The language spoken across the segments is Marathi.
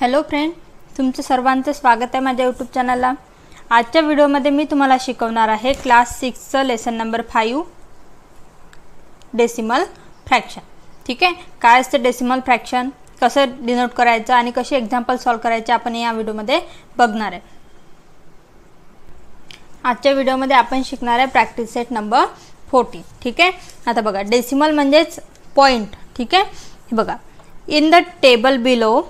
हॅलो फ्रेंड, तुमचं सर्वांचं स्वागत आहे माझ्या यूट्यूब चॅनलला। आजच्या व्हिडिओमध्ये मी तुम्हाला शिकवणार आहे क्लास 6चं लेसन नंबर 5 डेसिमल फ्रॅक्शन। ठीक आहे, काय असते डेसिमल फ्रॅक्शन, कसं डिनोट करायचं आणि कसे एक्झाम्पल सॉल्व करायचे आपण या व्हिडिओमध्ये बघणार आहे। आजच्या व्हिडिओमध्ये आपण शिकणार आहे प्रॅक्टिस सेट नंबर 14। ठीक आहे, आता बघा डेसिमल म्हणजेच पॉइंट। ठीक आहे, हे बघा in the table below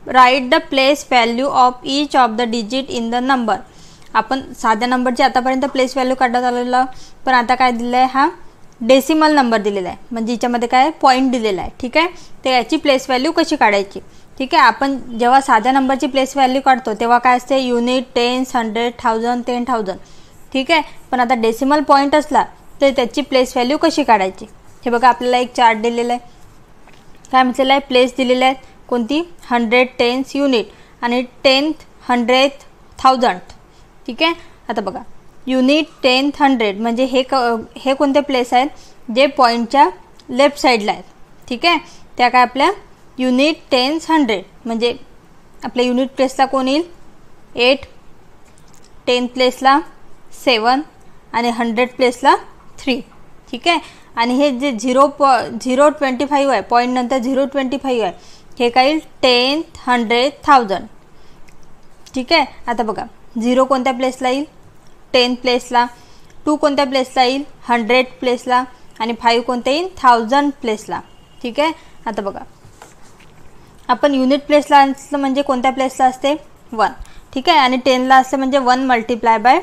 right the place value of each of the digit in the number. आपण साध्या नंबरची आतापर्यंत प्लेस व्हॅल्यू काढत आलेलं, पण आता काय दिलं आहे, हा डेसिमल नंबर दिलेला आहे, म्हणजे याच्यामध्ये काय पॉइंट दिलेला आहे। ठीक आहे, तर याची प्लेस व्हॅल्यू कशी काढायची। ठीक आहे, आपण जेव्हा साध्या नंबरची प्लेस व्हॅल्यू काढतो तेव्हा काय असते, युनिट, टेन्स, 100, 1000, 10,000। ठीक आहे, पण आता डेसिमल पॉइंट असला तर त्याची प्लेस व्हॅल्यू कशी काढायची। हे बघा आपल्याला एक चार्ट दिलेला आहे, काय म्हटलेलं आहे, प्लेस दिलेले आहेत कोणती, 100, टेन्स, युनिट आणि 10th, 100th, 1000। ठीक आहे, आता बघा युनिट, 10th, 100 म्हणजे हे कोणते प्लेस आहेत, जे पॉईंटच्या लेफ्ट साईडला आहेत। ठीक आहे, त्या काय आपल्या युनिट, टेन्स, 100 म्हणजे आपल्या युनिट प्लेसला कोण येईल, 8, 10th प्लेसला 7 आणि 100th प्लेसला 3। ठीक आहे, आणि हे जे 0.25 आहे, पॉईंट नंतर 0.25 आहे, हे काय येईल 10th, 100, 1000। ठीक आहे, आता बघा 0 कोणत्या प्लेसला येईल, 10th प्लेसला, 2 कोणत्या प्लेसला येईल, 100th प्लेसला आणि 5 कोणत्या येईल, 1000 प्लेसला। ठीक आहे, आता बघा आपण युनिट प्लेसला असलं म्हणजे कोणत्या प्लेसला असते, 1। ठीक आहे, आणि 10ला असलं म्हणजे 1 मल्टिप्लाय बाय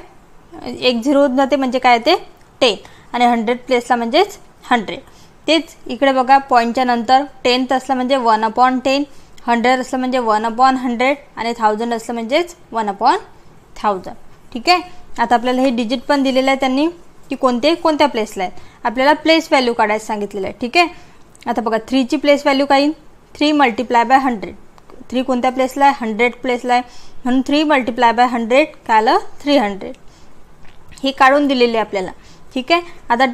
1 0 जाते म्हणजे काय ते 10 आणि 100th प्लेसला म्हणजेच 100। तेच इकडे बघा पॉईंटच्या नंतर 10th असलं म्हणजे 1/10, 100 असलं म्हणजे 1/100 आणि 1000 असलं म्हणजेच 1/1000। ठीक आहे, आता आपल्याला हे डिजिट पण दिलेलं आहे त्यांनी की कोणत्या प्लेसला आहेत, आपल्याला प्लेस व्हॅल्यू काढायचं सांगितलेलं आहे। ठीक आहे, आता बघा 3ची प्लेस व्हॅल्यू काय येईल, 3 मल्टिप्लाय बाय 100। 3 कोणत्या प्लेसला आहे, 100th प्लेसला आहे, म्हणून 3 मल्टिप्लाय बाय 100 काय आलं, 300। ही काढून दिलेली आहे आपल्याला। ठीक आहे, आता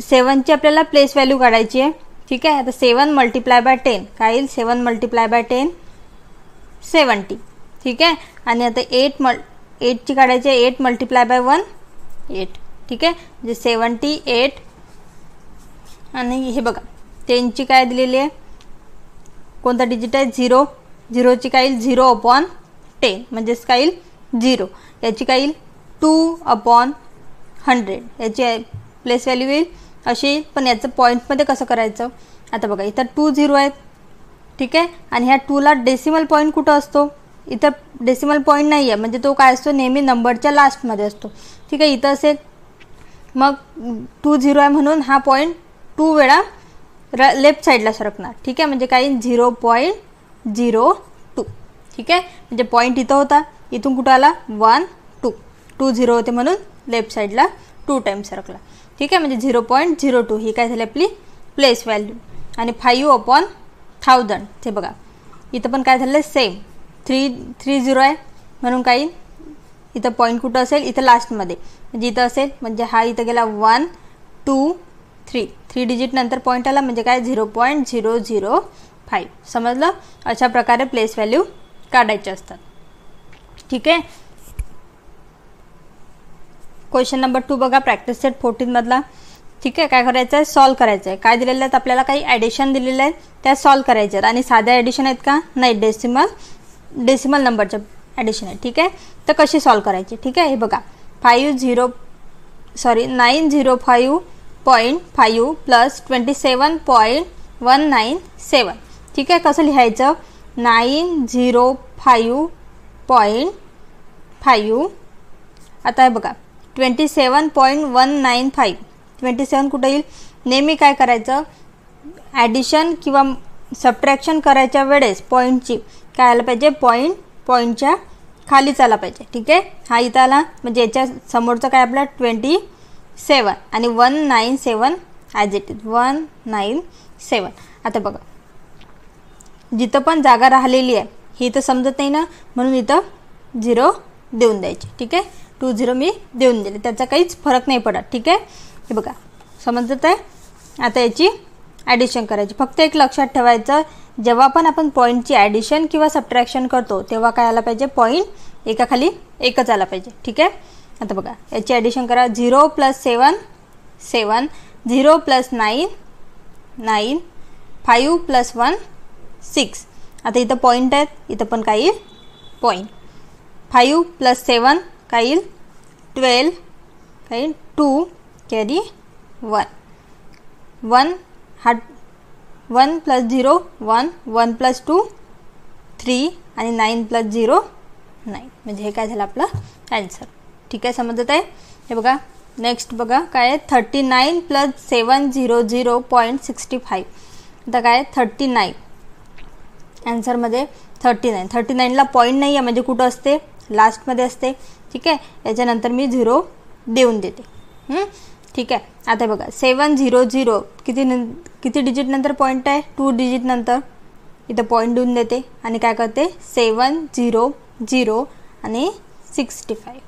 7ची आपल्याला प्लेस व्हॅल्यू काढायची आहे। ठीक आहे, आता 7 मल्टिप्लाय बाय 10 काय येईल, 7 मल्टिप्लाय बाय 10 70। ठीक आहे, आणि आता 8ची काढायची आहे, 8 मल्टिप्लाय बाय 1 8। ठीक आहे, म्हणजे 78 आणि हे बघा 10ची काय दिलेली आहे, कोणता डिजिट आहे, 0, 0ची काय येईल 0/10 म्हणजेच काय येईल 0। याची काय येईल 2/100, याची प्लेस व्हॅल्यू येईल अशी। पण याचं पॉईंटमध्ये कसं करायचं, आता बघा इथं 2 0 आहेत। ठीक आहे, आणि ह्या 2ला डेसिमल पॉईंट कुठं असतो, इथं डेसिमल पॉईंट नाही आहे, म्हणजे तो काय असतो, नेहमी नंबरच्या लास्टमध्ये असतो। ठीक आहे, इथं असेल मग 2 0 आहे म्हणून हा पॉईंट 2 वेळा लेफ्ट साईडला सरकणार। ठीक आहे, म्हणजे काय 0.02। ठीक आहे, म्हणजे पॉईंट इथं होता, इथून कुठं आला 1 2 2 0 होते म्हणून लेफ्ट साईडला 2 टाइम्स सरकला। ठीक आहे, म्हणजे 0.02 ही काय झाली आपली प्लेस व्हॅल्यू। आणि 5/1000 ते बघा इथं पण काय झालं, सेम 3 0 आहे म्हणून काही इथं पॉईंट कुठं असेल, इथं लास्टमध्ये म्हणजे इथं असेल, म्हणजे हा इथं गेला 1 2 3 डिजिट नंतर पॉईंट आला म्हणजे काय 0.005। समजलं, अशा प्रकारे प्लेस व्हॅल्यू काढायचे असतात। ठीक आहे, क्वेश्चन नंबर 2 बघा प्रॅक्टिस सेट 14 मधला। ठीक आहे, काय करायचं आहे, सॉल्व करायचं आहे। काय दिलेलं आहेत आपल्याला, काही ॲडिशन दिलेलं आहे त्या सॉल्व करायच्या आहेत, आणि साध्या ॲडिशन आहेत का, नाही डेसिमल नंबरच्या ॲडिशन आहे। ठीक आहे, तर कशी सॉल्व करायची। ठीक आहे, हे बघा 905.5 प्लस 27.197। ठीक आहे, कसं लिहायचं, 905.5 आता हे बघा 27.195, 27 कुठं येईल, नेहमी काय करायचं, ॲडिशन किंवा सबट्रॅक्शन करायच्या वेळेस पॉईंटची काय आलं पाहिजे, पॉईंटच्या खालीच आला पाहिजे। ठीक आहे, हा इथं आला म्हणजे याच्या समोरचं काय आपला 27 आणि 197 ॲज इट इज 197। आता बघा जिथं पण जागा राहिलेली आहे ही इथं समजत नाही ना, म्हणून इथं 0 देऊन द्यायचे। ठीक आहे, 2 0 मी देऊन दिले, त्याचा काहीच फरक नाही पडत। ठीक आहे, हे बघा समजत आहे। आता याची ॲडिशन करायची. फक्त एक लक्षात ठेवायचं, जेव्हा पण आपण पॉईंटची ॲडिशन किंवा सबट्रॅक्शन करतो तेव्हा काय आला पाहिजे, पॉईंट एकाखाली एकच आला पाहिजे. ठीक आहे. आता बघा याची ॲडिशन करा. 0 + 7 7, 0 + 9 9, 5 + 1 6. आता इथं पॉईंट आहेत, इथं पण काय येईल पॉईंट. 5 + 7 काय येईल 12, काय येईल 2 कॅरी 1. 1 हा 1 + 0 1, 1 + 2 3 आणि 9 + 0 9. म्हणजे हे काय झालं आपलं ॲन्सर. ठीक आहे, समजत आहे. हे बघा नेक्स्ट बघा काय आहे 39 + 700.65. आता काय 39 ॲन्सरमध्ये 39ला पॉईंट नाही आहे म्हणजे कुठं असते, लास्टमध्ये असते. ठीक आहे, याच्यानंतर मी 0 देऊन देते. ठीक आहे. आता बघा 700 किती डिजिट नंतर पॉईंट आहे, 2 डिजिट नंतर. इथं पॉईंट देऊन देते आणि काय करते 700 आणि 65.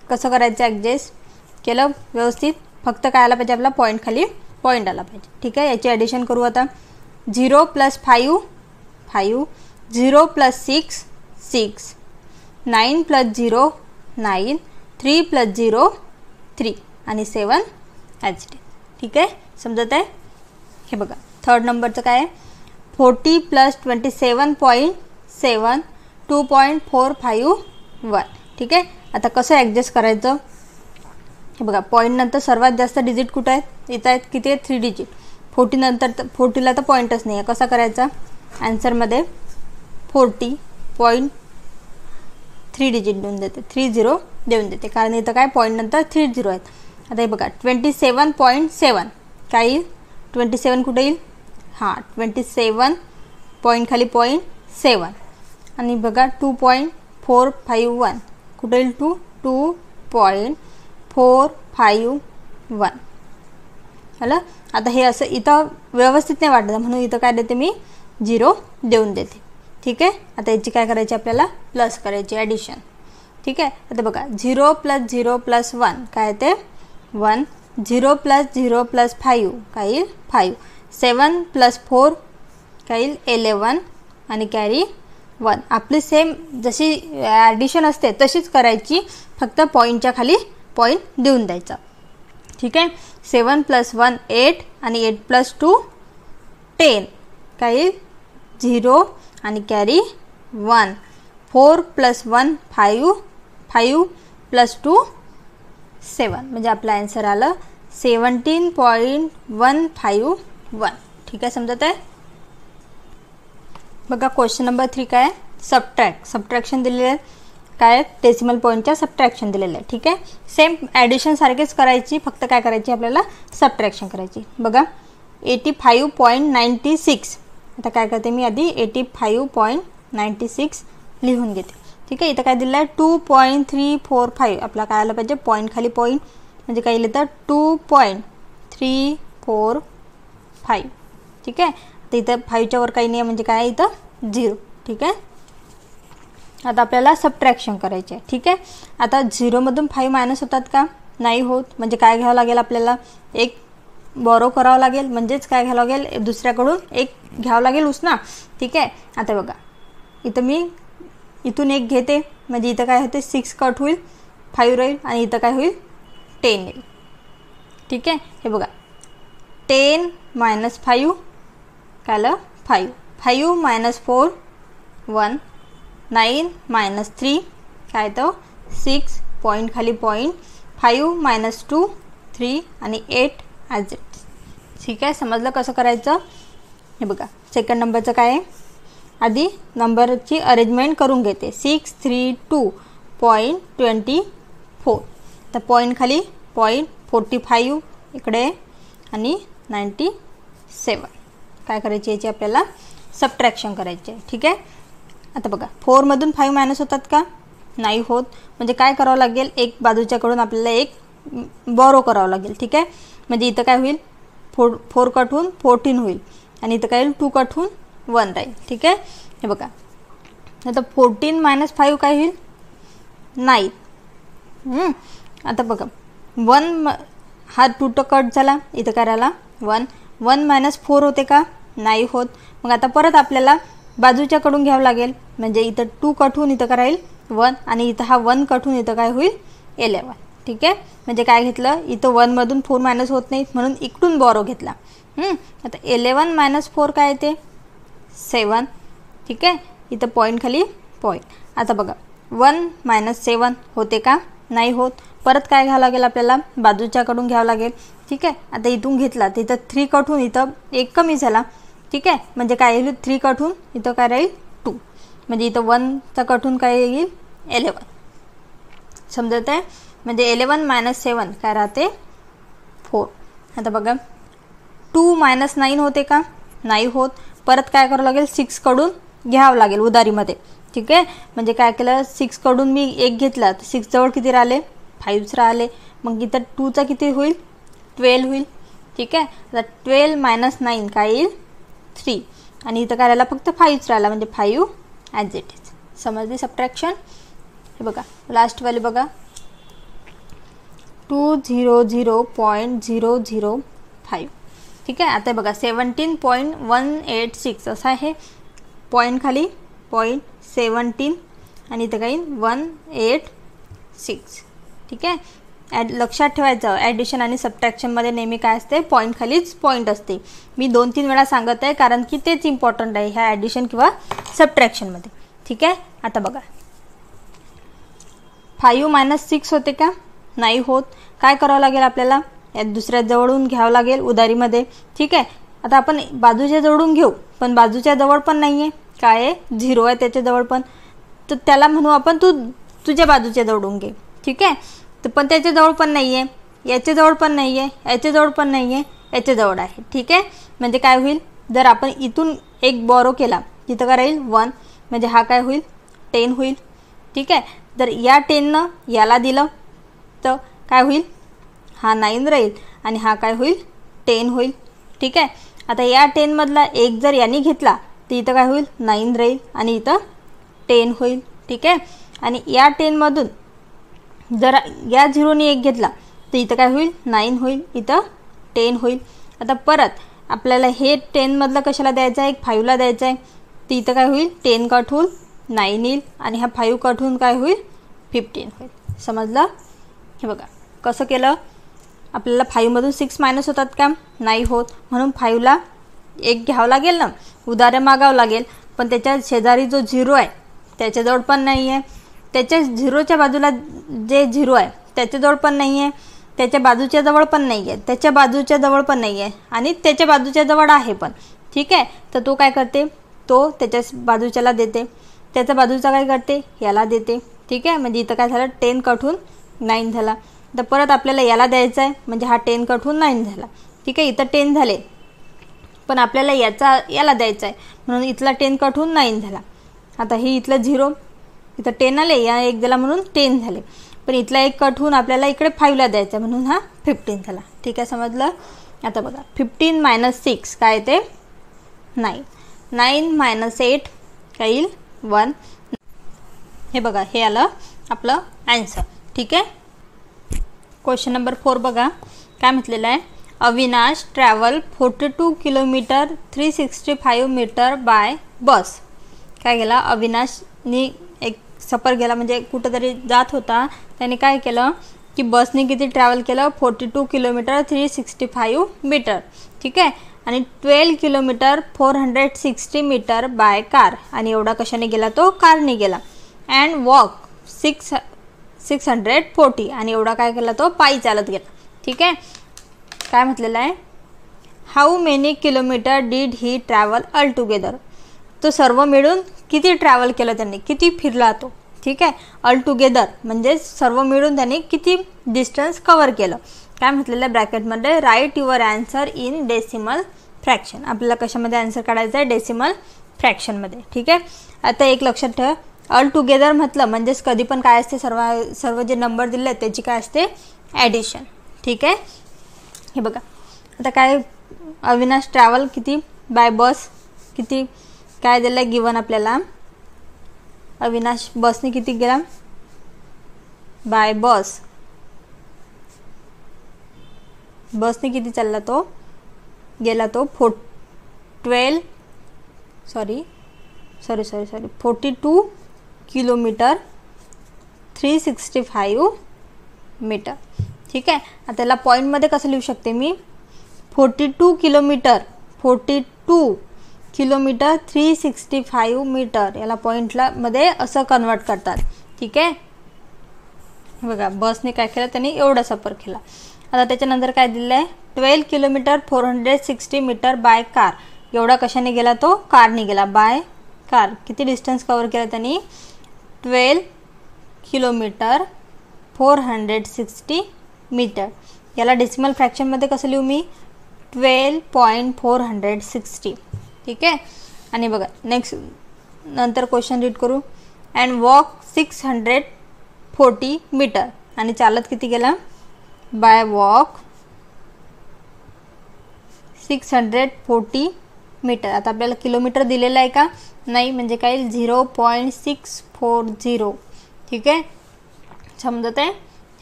कसं करायचं ॲडजस्ट केलं व्यवस्थित. फक्त काय आला पाहिजे आपला पॉईंट खाली पॉईंट आला पाहिजे. ठीक आहे, याची ॲडिशन करू आता. 0 + 5 5, 0 + 6 6, 9 + 0 9, 3 + 0 3 आणि 7 ॲज इट इज. ठीक आहे, समजत आहे. हे बघा थर्ड नंबरचं काय आहे 40 + 27.7 2.451. ठीक आहे. आता कसं ॲडजस्ट करायचं, हे बघा पॉईंट नंतर सर्वात जास्त डिजिट कुठं आहेत, इथं आहेत. किती आहेत 3 डिजिट. 40 नंतर 40ला तर पॉईंटच नाही आहे. कसा करायचा ॲन्सरमध्ये 40.3 डिजिट देऊन देते, 30 देऊन देते, कारण इथं काय पॉईंट नंतर 30 आहेत. आता हे बघा 27.7 काय येईल 27 कुठे येईल, हां 27 पॉईंट खाली पॉईंट 7 आणि बघा 2.451 कुठे येईल 2.451. झालं. आता हे असं इथं व्यवस्थित नाही वाटत म्हणून इथं काय देते मी 0 देऊन देते. ठीक आहे. आता याची काय करायची आपल्याला प्लस करायची ॲडिशन. ठीक आहे. आता बघा 0 + 0 + 1 काय ते 1, 0 + 0 + 5 काय येईल 5, 7 + 4 काय येईल 11 आणि कॅरी 1. आपली सेम जशी ॲडिशन असते तशीच करायची, फक्त पॉईंटच्या खाली पॉईंट देऊन द्यायचा. ठीक आहे. 7 + 1 8 आणि 8 + 2 10 काय येईल 0 आणि कॅरी 1. 4 + 1 5, 5 + 2 7. म्हणजे आपलं ॲन्सर आलं 17.151. ठीक आहे, समजत आहे. बघा क्वेश्चन नंबर 3 काय आहे सबट्रॅक्शन दिलेले आहे. काय डेसिमल पॉईंटच्या सबट्रॅक्शन दिलेलं आहे. ठीक आहे. सेम ॲडिशन सारखेच करायची, फक्त काय करायची आपल्याला सबट्रॅक्शन करायची. बघा 85.96. आता काय करते मी आधी 85.96 लिहून घेते. ठीक आहे. इथं काय दिलं आहे 2.345. आपला काय आलं पाहिजे पॉईंट खाली पॉईंट म्हणजे काय लिहिलं तर 2.345. ठीक आहे. तर इथं 5च्या वर काही नाही म्हणजे काय इथं 0. ठीक आहे. आता आपल्याला सबट्रॅक्शन करायचे आहे. ठीक आहे. आता 0मधून 5 मायनस होतात का, नाही होत. म्हणजे काय घ्यावं लागेल आपल्याला एक बॉरो करावं लागेल, म्हणजेच काय घ्यावं लागेल दुसऱ्याकडून एक घ्यावं लागेल उसना. ठीक आहे. आता बघा इथं मी इथून एक घेते म्हणजे इथं काय होते 6 कट होईल 5 राहील आणि इथं काय होईल 10 येईल. ठीक आहे. हे बघा 10 - 5 काय आलं 5, 5 - 4 1, 9 - 3 काय तो 6 पॉईंट खाली पॉईंट, 5 - 2 3 आणि 8 ॲज इट. ठीक आहे, समजलं कसं करायचं. हे बघा सेकंड नंबरचं काय आहे, आधी नंबरची अरेंजमेंट करून घेते. 632.24 तर पॉईंट खाली पॉईंट 45 इकडे आणि 97. काय करायची याची आपल्याला सबट्रॅक्शन करायची आहे. ठीक आहे. आता बघा 4मधून 5 मायनस होतात का, नाही होत. म्हणजे काय करावं लागेल एक बाजूच्याकडून आपल्याला एक बॉरो करावं लागेल. ठीक आहे. म्हणजे इथं काय होईल 4 कट होऊन 14 होईल आणि इथं काय होईल 2 कट होऊन 1 राहील. ठीक आहे. हे बघा आता 14 - 5 काय होईल 9. आता बघा 1 हा 2 कट झाला, इथं काय राहिला 1. 1 - 4 होते का? नाही होत. मग आता परत आपल्याला बाजूच्याकडून घ्यावं लागेल. म्हणजे इथं 2 कट होऊन इथं काय राहील 1 आणि इथं हा 1 कट होऊन इथं काय होईल 11. ठीक आहे. म्हणजे काय घेतलं इथं 1 मधून 4 मायनस होत नाहीत म्हणून इकडून बॉरो घेतला. आता 11 - 4 काय येते 7. ठीक आहे. इथं पॉईंट खाली पॉईंट. आता बघा 1 - 7 होते का? नाही होत. परत काय घ्यावं लागेल आपल्याला बाजूच्याकडून घ्यावं लागेल. ठीक आहे. आता इथून घेतला तर इथं 3 कट होऊन इथं 1 कमी झाला. ठीक आहे. म्हणजे काय येईल 3 कट होऊन इथं काय राहील 2. म्हणजे इथं 1चा कट होऊन काय येईल 11. समजत आहे. म्हणजे 11 - 7 काय राहते 4. आता बघा 2 - 9 होते का? नाही होत. परत काय करावं लागेल 6 कडून घ्यावं लागेल उधारीमध्ये. ठीक आहे. म्हणजे काय केलं 6 कडून मी 1 घेतला तर 6 जवळ किती राहिले 5 राहिले. मग इथं 2चा किती होईल 12 होईल. ठीक आहे. आता 12 - 9 काय येईल 3 आणि इथं काय राहिला फक्त 5 राहिला म्हणजे 5 ॲज इट इज. समजली सबट्रॅक्शन. हे बघा लास्ट व्हॅल्यू बघा 200.005. ठीक आहे. आता बघा 17.186 असं आहे. पॉईंट खाली पॉईंट 17 आणि इथं काही 186. ठीक आहे. लक्षात ठेवायचं ॲडिशन आणि सबट्रॅक्शनमध्ये नेहमी काय असते पॉईंट खालीच पॉईंट असते. मी 2-3 वेळा सांगत आहे कारण की तेच इम्पॉर्टंट आहे ह्या ॲडिशन किंवा सबट्रॅक्शनमध्ये. ठीक आहे. आता बघा 5 - 6 होते का? नाही होत. काय करावं लागेल आपल्याला यात दुसऱ्या जवळून घ्यावं लागेल उधारीमध्ये. ठीक आहे. आता आपण बाजूच्या जवळून घेऊ पण बाजूच्या जवळ पण नाही आहे. काय आहे 0 आहे त्याच्या जवळ पण. तर त्याला म्हणू आपण तुझ्या बाजूच्या जवळून घे. ठीक आहे. तर पण त्याच्या जवळ पण नाही आहे. याच्या जवळ पण नाही आहे. याच्या जवळ पण नाही आहे. याच्या जवळ आहे. ठीक आहे. म्हणजे काय होईल जर आपण इथून एक बॉरो केला तिथं काय राहील 1 म्हणजे हा काय होईल 10 होईल. ठीक आहे. जर या 10नं याला दिलं तर काय होईल हा 9 राहील आणि हा काय होईल 10 होईल. ठीक आहे. आता या 10 मधला एक जर यांनी घेतला तर इथं काय होईल 9 राहील आणि इथं 10 होईल. ठीक आहे. आणि या 10 मधून जर या 0नी एक घेतला तर इथं काय होईल 9 होईल इथं 10 होईल. आता परत आपल्याला हे 10 मधलं कशाला द्यायचं आहे एक 5ला द्यायचं आहे. तर इथं काय होईल 10 कट होईल 9 येईल आणि हा 5 कट होऊन काय होईल 15 होईल. समजलं. हे बघा कसं केलं आपल्याला 5 मधून 6 मायनस होतात का? नाही होत. म्हणून 5ला एक घ्यावं लागेल ना उधारे मागावं लागेल. पण त्याच्या शेजारी जो 0 आहे त्याच्याजवळ पण नाही आहे. त्याच्या 0च्या बाजूला जे 0 आहे त्याच्याजवळ पण नाही आहे. त्याच्या बाजूच्या जवळ पण नाही आहे. त्याच्या बाजूच्या जवळ पण नाही आहे आणि त्याच्या बाजूच्या जवळ आहे पण. ठीक आहे. तर तो काय करते तो त्याच्या बाजूच्याला देते. त्याच्या बाजूचा काय करते याला देते. ठीक आहे. म्हणजे इथं काय झालं 10 कट होऊन 9 झाला. तर परत आपल्याला याला द्यायचं आहे म्हणजे हा 10 कट होऊन 9 झाला. ठीक आहे. इथं 10 झाले पण आपल्याला याला द्यायचं आहे म्हणून इथला 10 कट होऊन 9 झाला. आता ही इथलं 0 इथं 10 आले या एक दिला म्हणून 10 झाले. पण इथला एक कट होऊन आपल्याला इकडे 5ला द्यायचं आहे म्हणून हा 15 झाला. ठीक आहे. समजलं. आता बघा 15 - 6 काय येते 9. 9 - 8 काय येईल 1. हे बघा हे आलं आपलं ॲन्सर. ठीक आहे. क्वेश्चन नंबर 4 बघा काय म्हटलेलं आहे. Avinash travel 42 kilometre 365 metre by bus. काय गेला अविनाशनी एक सफर गेला म्हणजे कुठंतरी जात होता. त्याने काय केलं की बसने किती ट्रॅव्हल केलं 42 किलोमीटर 365 मीटर. ठीक आहे. आणि 12 किलोमीटर 460 मीटर बाय कार. आणि एवढा कशाने गेला तो कारने गेला. अँड वॉक 640 आणि एवढा काय केला तो पायी चालत गेला. ठीक आहे. काय म्हटलेलं आहे how many kilometre did he travel all together. तो सर्व मिळून किती ट्रॅव्हल केलं त्यांनी किती फिरला तो. ठीक आहे. ऑल टुगेदर म्हणजे सर्व मिळून त्यांनी किती डिस्टन्स कव्हर केलं. काय म्हटलेलं आहे ब्रॅकेटमध्ये write your answer in decimal fraction. आपल्याला कशामध्ये आन्सर काढायचं आहे डेसिमल फ्रॅक्शनमध्ये. ठीक आहे. आता एक लक्षात ठेवा ऑल टुगेदर म्हटलं म्हणजेच कधी पण काय असते सर्व जे नंबर दिले आहेत त्याची काय असते ॲडिशन. ठीक आहे. हे बघा आता काय अविनाश ट्रॅव्हल किती बाय बस किती काय दिलं गिवन आपल्याला. अविनाश बसने किती गेला बाय बसने किती चालला तो गेला तो 42 किलोमीटर 365 मीटर. ठीक आहे. आता त्याला पॉईंटमध्ये कसं लिहू शकते मी, 42 किलोमीटर 365 मीटर याला पॉईंटला मध्ये असं कन्वर्ट करतात. ठीक आहे. बघा बसने काय केलं, त्यांनी एवढा सफर केला. आता त्याच्यानंतर काय दिलं आहे, 12 किलोमीटर 460 मीटर बाय कार. एवढा कशाने गेला, तो कारने गेला, बाय कार. किती डिस्टन्स कव्हर केला त्यांनी, 12 किलोमीटर 460 मीटर. याला डेसिमल फ्रॅक्शनमध्ये कसं लिहू मी, 12.460. ठीक आहे. आणि बघा नेक्स्ट नंतर क्वेश्चन रीड करू. And walk 640 metre. आणि चालत किती गेला, बाय वॉक 640 मीटर. आता आपल्याला किलोमीटर दिलेलं आहे का, नाही, म्हणजे काय 0.640. ठीक आहे, समजत आहे.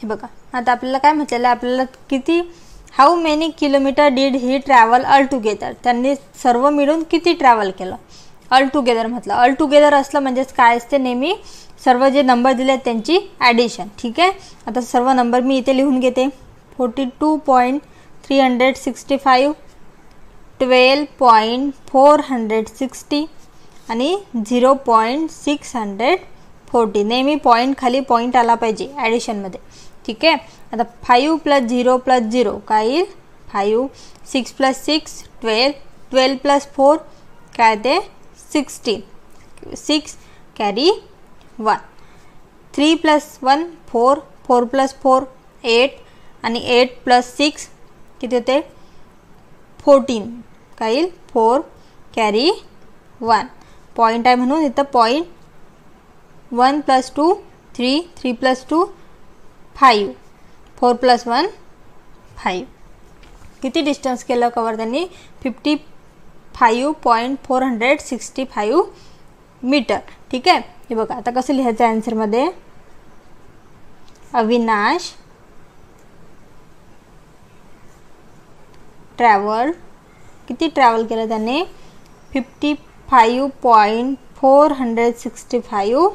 हे बघा आता आपल्याला काय म्हटलेलं आहे, आपल्याला किती, how many kilometre did he travel all together. त्यांनी सर्व मिळून किती ट्रॅव्हल केलं, ऑल टुगेदर म्हटलं. ऑल टुगेदर असलं म्हणजेच काय असते, नेहमी सर्व जे नंबर दिले आहेत त्यांची ॲडिशन. ठीक आहे. आता सर्व नंबर मी इथे लिहून घेते. 42.365, 12.460 आणि 0.640. नेहमी पॉईंट खाली पॉईंट आला पाहिजे ॲडिशनमध्ये. ठीक आहे. आता 5 + 0 + 0 काय येईल, 5. 6 + 6 12, 12 + 4 काय ते 16, 6 कॅरी 1. 3 + 1 4, 4 + 4 8 आणि 8 + 6 किती होते 14 काय येईल 4 कॅरी 1. पॉईंट आहे म्हणून इथं पॉईंट. 1 + 2 3, 3 + 2 5, 4 + 1 5. किती डिस्टन्स केलं कवर त्यांनी, 55.465 मीटर. ठीक आहे. हे बघा आता कसं लिहायचं आन्सरमध्ये, अविनाश ट्रॅव्हल, किती ट्रॅव्हल केलं त्याने, 55.465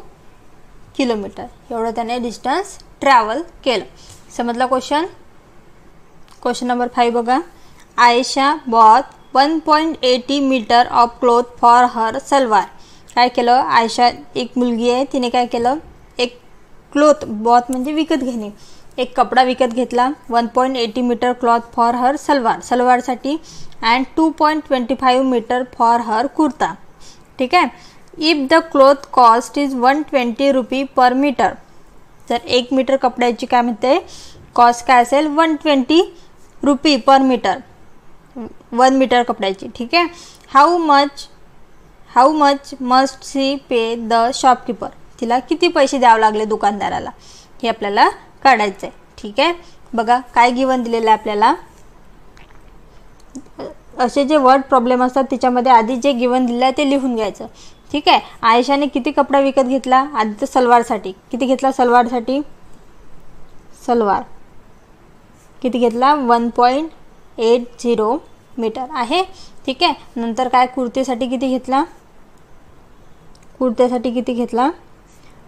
किलोमीटर. एवढं त्याने डिस्टन्स ट्रॅव्हल केलं. समजला क्वेश्चन. क्वेश्चन नंबर 5 बघा. Ayesha bought 1.80 metre of cloth for her salwar. काय केलं, आयशा एक मुलगी आहे, तिने काय केलं, एक क्लॉथ, बॉथ म्हणजे विकत घेणे, एक कपडा विकत घेतला. 1.80 metre cloth for her salwar, सलवारसाठी. And 2.25 metre for her kurta. ठीक आहे. If the cloth cost is 120 rupee per metre. जर 1 मीटर कपड्याची काय म्हणते कॉस्ट काय असेल, 120 रुपी पर मीटर, 1 मीटर कपड्याची. ठीक आहे. How much must see pay the shopkeeper. तिला किती पैसे द्यावे लागले दुकानदाराला, हे आपल्याला काढायचं आहे. ठीक आहे. बघा काय गिवन दिलेलं आहे आपल्याला. असे जे वर्ड प्रॉब्लेम असतात त्याच्यामध्ये आधी जे गिवन दिलं आहे ते लिहून घ्यायचं. ठीक आहे. आयशाने किती कपडा विकत घेतला, आधी तर सलवारसाठी किती घेतला, सलवार किती घेतला, 1.80 मीटर आहे. ठीक आहे. नंतर काय कुर्तीसाठी किती घेतला,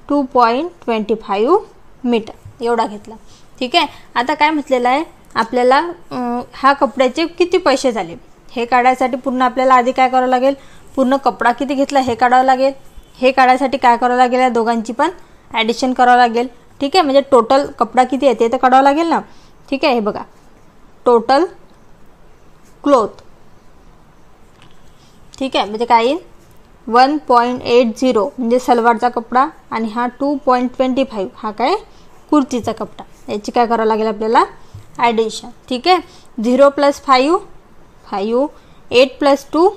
2.25 मीटर एवढा घेतला. ठीक आहे. आता काय म्हटलेलं आहे आपल्याला, हा कपड्याचे किती पैसे झाले हे काढायसाठी पूर्ण आपल्याला आधी काय करावं लागेल, पूर्ण कपडा किती घेतला हे काढावं लागेल. हे काढायसाठी काय करावं लागेल, या दोघांची पण ॲडिशन करावं लागेल. ठीक आहे. म्हणजे टोटल कपडा किती आहे ते तर काढावं लागेल ना. ठीक आहे. हे बघा टोटल क्लॉथ. ठीक आहे. म्हणजे काय येईल 1.80 म्हणजे सलवारचा कपडा आणि हा 2.25 हा काय कुर्तीचा कपडा. याची काय करावं लागेल आपल्याला ॲडिशन. ठीक आहे. 0 + 5 5, 8 + 2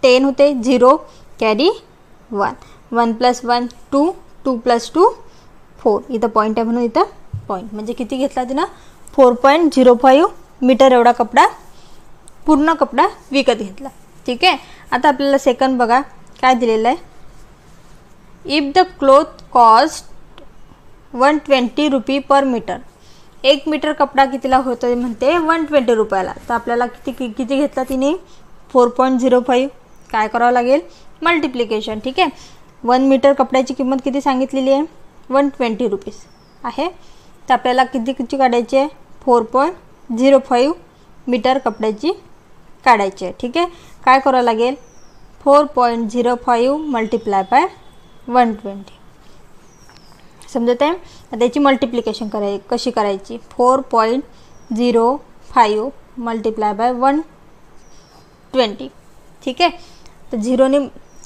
10 होते, 0 कॅरी 1, 1 + 1 2, 2 + 2 4. इथं पॉईंट आहे म्हणून इथं पॉईंट. म्हणजे किती घेतला तिनं 4.05 मीटर एवढा कपडा, पूर्ण कपडा विकत घेतला. ठीक आहे. आता आपल्याला सेकंड बघा काय दिलेलं आहे. If the cloth cost 120 rupee per metre. 1 metre कपडा कितीला होतो म्हणते 120 रुपयाला. तर आपल्याला किती घेतला तिने 4.05. काय करावं लागेल मल्टिप्लिकेशन. ठीक आहे. 1 मीटर कपड्याची किंमत किती सांगितलेली आहे 120 रुपीज आहे. तर आपल्याला किती काढायची आहे 4.05 मीटर कपड्याची काढायची आहे. ठीक आहे. काय करावं लागेल 4.05 मल्टिप्लाय बाय 120. समजत आहे. त्याची मल्टिप्लिकेशन कशी करायची 4.05 मल्टिप्लाय बाय 120. ठीक आहे. तर झिरोने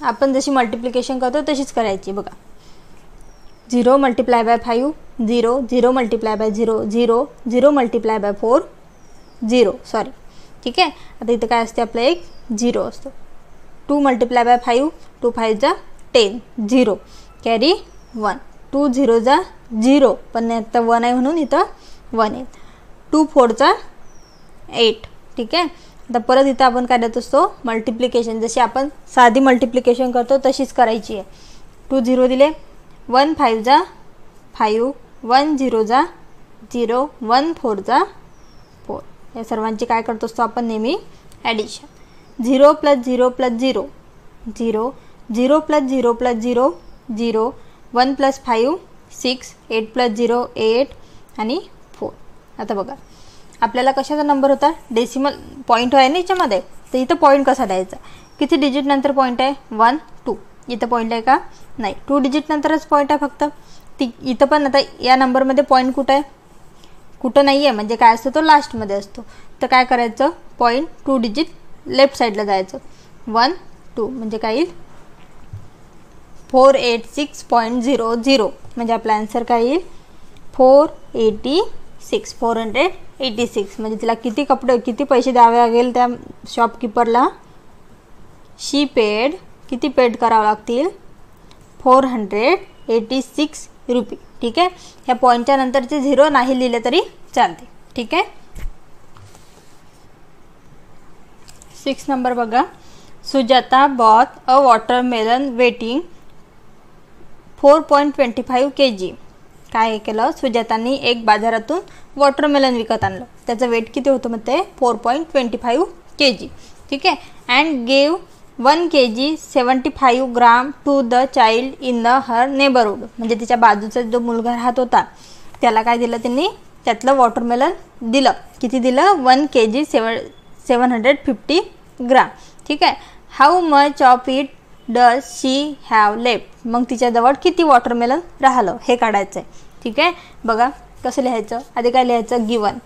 आपण जशी मल्टिप्लिकेशन करतो तशीच करायची बघा. 0 multiply by 5 0, 0 multiply by 0 0, 0 multiply by 4 0 sorry. ठीक आहे. आता इथे काय असते आपलं एक 0 असतो. 2 मल्टिप्लाय बाय 5 2 5 जा 10 0 कॅरी 1. 2 0 जा 0 पण आता 1 आहे म्हणून इथं 1 येईल. 2 4 जा 8. ठीक आहे. आता परत इथं आपण काय देत असतो मल्टिप्लिकेशन जशी आपण साधी मल्टिप्लिकेशन करतो तशीच करायची आहे. 2 0 दिले 1 5 जा 5 1 0 जा 0 1 4 जा 4. या सर्वांची काय करतो असतो आपण नेहमी ॲडिशन. 0 + 0 + 0 0 0 + 0 + 0 0 1 + 5 6 8 + 0 8 आणि 4. आता बघा आपल्याला कशाचा नंबर होता डेसिमल पॉईंट आहे ना याच्यामध्ये. तर इथं पॉईंट कसा द्यायचा किती डिजिट नंतर पॉईंट आहे 1 2. इथं पॉईंट आहे का नाही 2 डिजिट नंतरच पॉईंट आहे फक्त. इथं पण आता या नंबरमध्ये पॉईंट कुठं आहे कुठं नाही आहे म्हणजे काय असतो तो लास्टमध्ये असतो. तर काय करायचं पॉईंट 2 डिजिट लेफ्ट साईडला जायचं 1 2 म्हणजे काय येईल 486.00 म्हणजे आपला आन्सर काय येईल 486 म्हणजे तिला किती पैसे द्यावे लागेल त्या शॉपकीपरला. शी पेड किती पेड करावं लागतील 486 रुपये. ठीक आहे. ह्या पॉईंटच्या नंतरचे 0 नाही लिहिले तरी चालते. ठीक आहे. 6 नंबर बघा. सुजाता बॉथ अ वॉटरमेलन वेटिंग 4.25 kg. काय केलं सुजातांनी एक बाजारातून वॉटरमेलन विकत आणलं. त्याचं वेट किती होतं म्हणते 4.25 kg. ठीक आहे. And gave 1 kg 75 gram to the child in the her neighbourhood. म्हणजे तिच्या बाजूचा जो मुलगा राहत होता त्याला काय दिलं त्यांनी त्यातलं वॉटरमेलन दिलं. किती दिलं 1 kg 750 ग्राम. ठीक आहे. How much of it does she have left. मग तिच्याजवळ किती वॉटरमेलन राहिलं हे काढायचं आहे. ठीक आहे. बघा कसं लिहायचं आधी काय लिहायचं गिवन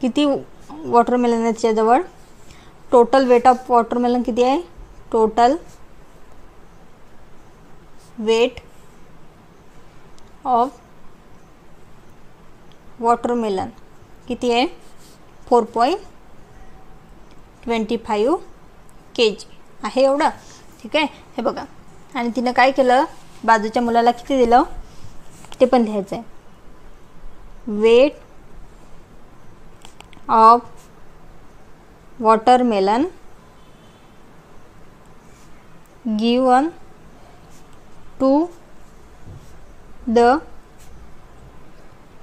किती वॉटरमेलन आहे तिच्याजवळ. टोटल वेट ऑफ वॉटरमेलन किती आहे टोटल वेट ऑफ वॉटरमेलन किती आहे 4.25 kg आहे एवढं. ठीक आहे. हे बघा आणि तिनं काय केलं बाजूच्या मुलाला किती दिलं ते पण लिहायचं आहे. Weight of watermelon given to the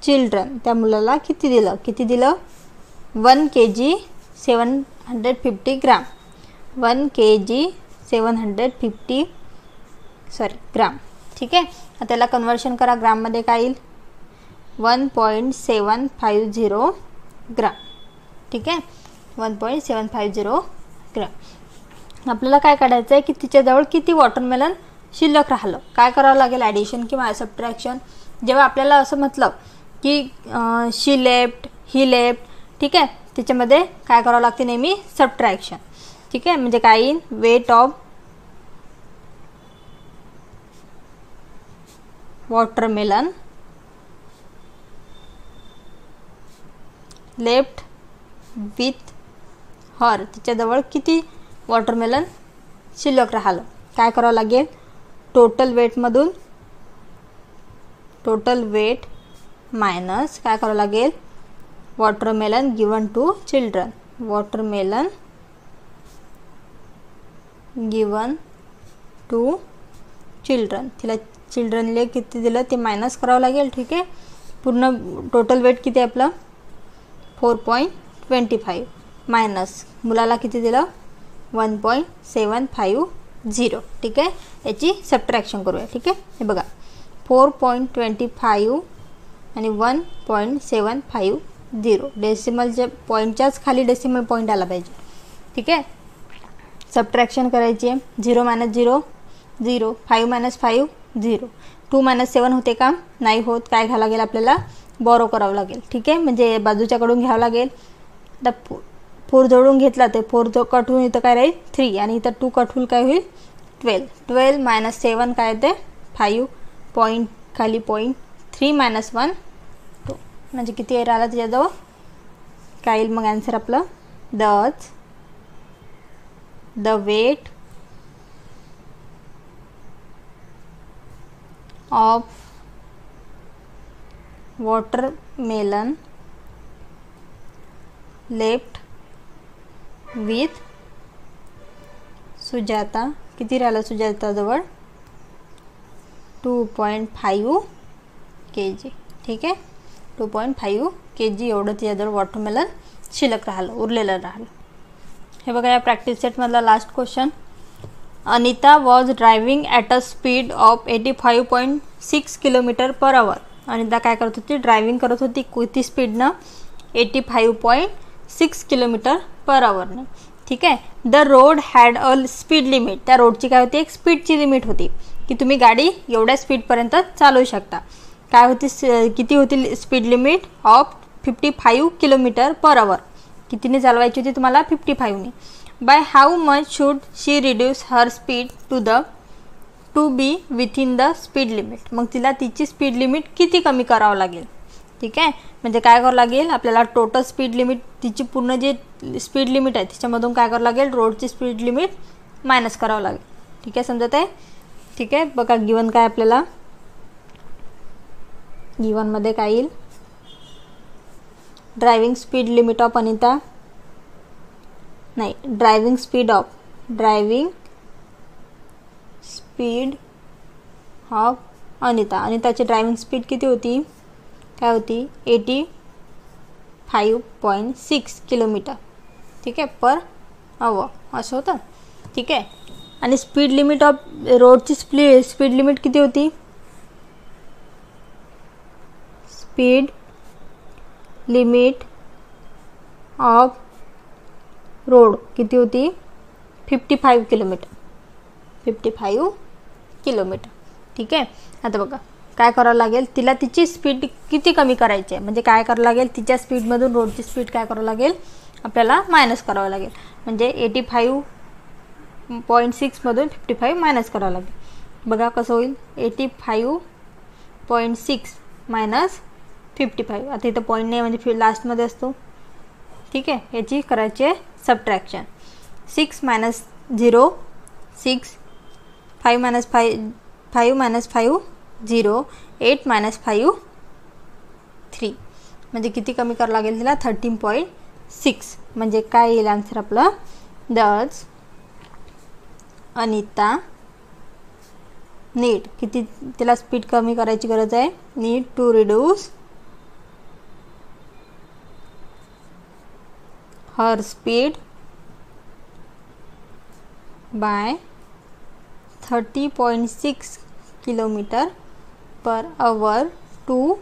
children. त्या मुलाला किती दिलं 1 kg 750 ग्राम 1 kg 750 ग्राम. ठीक आहे. आता त्याला कन्वर्शन करा ग्राममध्ये काय येईल 1.750 ग्राम. ठीक आहे. 1.750 ग्राम. आपल्याला काय काढायचं आहे की तिच्याजवळ किती वॉटरमेलन शिल्लक राहिलं. काय करावं लागेल ॲडिशन किंवा सबट्रॅक्शन. जेव्हा आपल्याला असं म्हटलं की शी लेफ्ट ही लेफ्ट. ठीक आहे. त्याच्यामध्ये काय करावं लागते नेहमी सबट्रॅक्शन. ठीक आहे. म्हणजे काय येईल weight of watermelon left with her. तिच्याजवळ किती वॉटरमेलन शिल्लक राहिलं. काय करावं लागेल टोटल वेटमधून टोटल वेट मायनस काय करावं लागेल watermelon given to children. Watermelon given to children. तिला चिल्ड्रनले किती दिलं ते मायनस करावं लागेल. ठीक आहे. पूर्ण टोटल वेट किती आहे आपलं 4.25 मायनस मुलाला किती दिलं 1.750. ठीक आहे, याची सबट्रॅक्शन करूया. ठीक आहे, हे बघा 4.25 आणि 1.750 डेसिमलच्या पॉईंटच्याच खाली डेसिमल पॉईंट आला पाहिजे. ठीक आहे, सबट्रॅक्शन करायची आहे. 0 - 0 0, 5 - 5 0, 2 - 7 होते का नाही होत. काय घ्यावं लागेल आपल्याला बॉरो करावं लागेल. ठीक आहे, म्हणजे बाजूच्याकडून घ्यावं लागेल. आता 4 जोडून घेतला तर 4 जो कट होऊन इथं काय राहील 3 आणि इथं 2 कट होईल काय होईल 12. 12 - 7 काय येते 5 पॉईंट खाली पॉईंट 3 - 1 2 म्हणजे किती एअर आला त्याच्याजवळ काय येईल मग आन्सर आपलं the weight of watermelon left with Sujata किती राहिलं सुजाताजवळ 2.5 kg. ठीक आहे, 2.5 kg एवढं त्याजवळ वॉटरमेलन शिल्लक राहिलं उरलेलं राहिलं. हे बघा या प्रॅक्टिस सेटमधला last question. Anita was driving at a speed of 85.6 km/h. Anita काय करत होती ड्रायव्हिंग करत होती किती स्पीडनं 85.6 km/h. ठीक आहे, the road had a speed limit. त्या रोडची काय होती एक स्पीडची लिमिट होती की तुम्ही गाडी एवढ्या स्पीडपर्यंत चालवू शकता. काय होती किती होती स्पीड लिमिट ऑफ 55 km/h. कितीने चालवायची होती तुम्हाला 55ने. By how much should she reduce her speed to be within the speed limit. मग तिला तिची स्पीड लिमिट किती कमी करावं लागेल. ठीक आहे, म्हणजे काय करावं लागेल आपल्याला टोटल स्पीड लिमिट तिची पूर्ण जे स्पीड लिमिट आहे त्याच्यामधून काय करावं लागेल रोडची स्पीड लिमिट मायनस करावं लागेल. ठीक आहे, समजत आहे. ठीक आहे, बघा गिवन काय आपल्याला गिवनमध्ये काय येईल driving speed limit of Anita नाही ड्रायव्हिंग स्पीड ऑफ अनिता. अनिताची ड्रायव्हिंग स्पीड किती होती काय होती 85.6 km. ठीक आहे पर अवर असं होतं. ठीक आहे, आणि स्पीड लिमिट ऑफ रोडची स्पीड लिमिट किती होती स्पीड लिमिट ऑफ रोड किती होती 55 km. ठीक आहे, आता बघा काय करावं लागेल तिला तिची स्पीड किती कमी करायची आहे. म्हणजे काय करावं लागेल तिच्या स्पीडमधून रोडची स्पीड काय करावं लागेल आपल्याला मायनस करावं लागेल. म्हणजे 85.6 मधून 55 मायनस करावं लागेल. बघा कसं होईल 85.6 मायनस 55. आता इथं पॉईंट नाही म्हणजे लास्टमध्ये असतो. ठीक आहे, याची करायची आहे सबट्रॅक्शन. 6 - 0 6, 5 - 5 -5 0, 8 - 5 3. म्हणजे किती कमी करावं लागेल तिला 13.6. म्हणजे काय येईल आन्सर आपलं दच अनिता नीड किती तिला स्पीड कमी करायची गरज आहे need to reduce her speed by 30.6 km/h to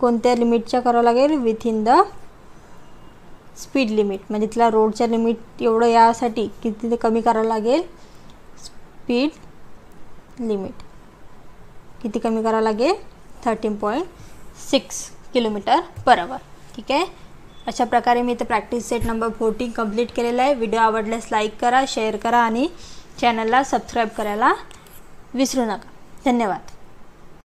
कोणत्या लिमिटच्या करावं लागेल विथिन द स्पीड लिमिट. म्हणजे तिला रोडच्या लिमिट एवढं यासाठी किती कमी करावं लागेल स्पीड लिमिट किती कमी करावं लागेल 13.6 km/h. ठीक आहे, अशा प्रकारे मी इथे प्रॅक्टिस सेट नंबर 14 कंप्लीट केलेला आहे. व्हिडिओ आवडल्यास लाईक करा शेअर करा आणि चॅनलला सबस्क्राईब करायला विसरू नका. धन्यवाद.